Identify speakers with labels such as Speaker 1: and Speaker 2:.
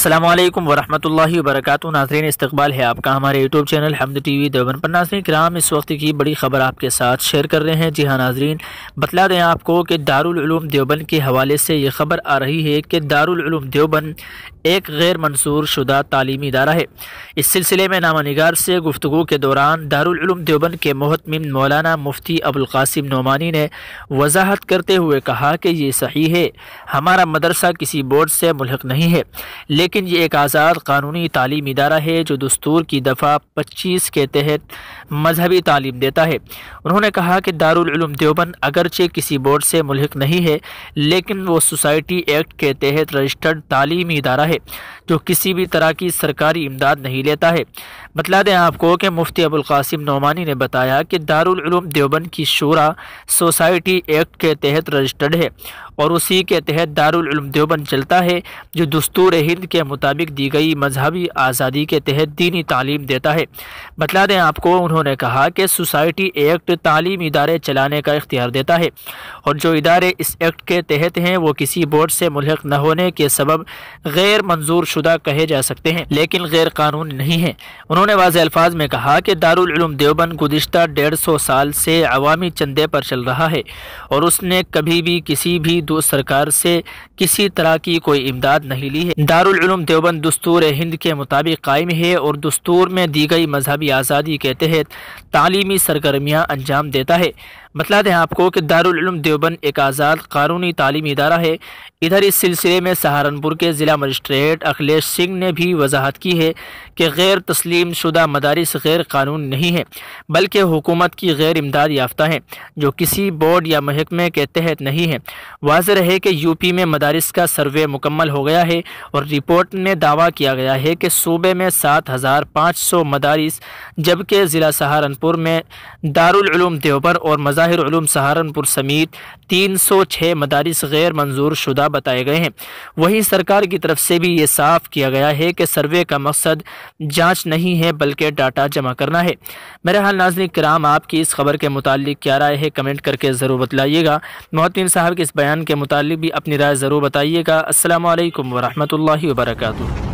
Speaker 1: السلام علیکم ورحمۃ اللہ وبرکاتہ۔ ناظرین، استقبال ہے آپ کا ہمارے یوٹیوب چینل حمد ٹی وی دیوبند پر۔ ناظرین کرام، اس وقت کی بڑی خبر آپ کے ساتھ شیئر کر رہے ہیں۔ جی ہاں ناظرین، بتلا دیں آپ کو کہ دارالعلوم دیوبند کے حوالے سے یہ خبر آ رہی ہے کہ دارالعلوم دیوبند ایک غیر منظور شدہ تعلیمی ادارہ ہے۔ اس سلسلے میں نامہ نگار سے گفتگو کے دوران دارالعلوم دیوبند کے محتمم مولانا مفتی ابوالقاسم نعمانی نے وضاحت کرتے ہوئے کہا کہ یہ صحیح ہے، ہمارا مدرسہ کسی بورڈ سے ملحق نہیں ہے، لیکن یہ ایک آزاد قانونی تعلیمی ادارہ ہے جو دستور کی دفعہ 25 کے تحت مذہبی تعلیم دیتا ہے۔ انہوں نے کہا کہ دارالعلوم دیوبند اگرچہ کسی بورڈ سے ملحق نہیں ہے، لیکن وہ سوسائٹی ایکٹ کے تحت رجسٹرڈ تعلیمی ادارہ ہے جو کسی بھی طرح کی سرکاری امداد نہیں لیتا ہے۔ بتلا دیں آپ کو کہ مفتی ابوالقاسم نعمانی نے بتایا کہ دارالعلوم دیوبند کی شورا سوسائٹی ایکٹ کے تحت رجسٹرڈ ہے اور اسی کے تحت دارالعلوم دیوبند چلتا ہے جو دستور ہند کے مطابق دی گئی مذہبی آزادی کے تحت دینی تعلیم دیتا ہے۔ بتلا دیں آپ کو، انہوں نے کہا کہ سوسائٹی ایکٹ تعلیمی ادارے چلانے کا اختیار دیتا ہے اور جو ادارے اس ایکٹ کے تحت ہیں وہ کسی بورڈ سے ملحق نہ ہونے کے سبب غیر منظور شدہ کہے جا سکتے ہیں، لیکن غیر قانونی نہیں ہیں۔ انہوں نے واضح الفاظ میں کہا کہ دارالعلوم دیوبند گزشتہ 150 سال سے عوامی چندے پر چل رہا ہے اور اس نے کبھی بھی کسی بھی سرکار سے کسی طرح کی کوئی امداد نہیں لی ہے۔ دارالعلوم دیوبند دستور ہند کے مطابق قائم ہے اور دستور میں دی گئی مذہبی آزادی کے تحت تعلیمی سرگرمیاں انجام دیتا ہے۔ بتلا دیں آپ کو کہ دارالعلوم دیوبند ایک آزاد قانونی تعلیمی ادارہ ہے۔ ادھر اس سلسلے میں سہارنپور کے ضلع مجسٹریٹ اکھلیش سنگھ نے بھی وضاحت کی ہے کہ غیر تسلیم شدہ مدارس غیر قانونی نہیں ہیں بلکہ حکومت کی غیر امداد یافتہ ہیں جو کسی بورڈ یا محکمے کے تحت نہیں ہیں۔ واضح رہے کہ یو پی میں مدارس کا سروے مکمل ہو گیا ہے اور رپورٹ میں دعویٰ کیا گیا ہے کہ صوبے میں 7500 مدارس، جبکہ ضلع سہارنپور میں دارالعلوم دیوبند اور مظاہر علوم سہارنپور سمیت 306 مدارس غیر منظور شدہ بتائے گئے ہیں۔ وہیں سرکار کی طرف سے بھی یہ صاف کیا گیا ہے کہ سروے کا مقصد جانچ نہیں ہے بلکہ ڈاٹا جمع کرنا ہے۔ میرے حال ناظرین کرام، آپ کی اس خبر کے متعلق کیا رائے ہے کمنٹ کر کے ضرور بتلائیے گا۔ محتمم صاحب کے اس بیان کے متعلق بھی اپنی رائے ضرور بتائیے گا۔ السلام علیکم ورحمۃ اللہ وبرکاتہ۔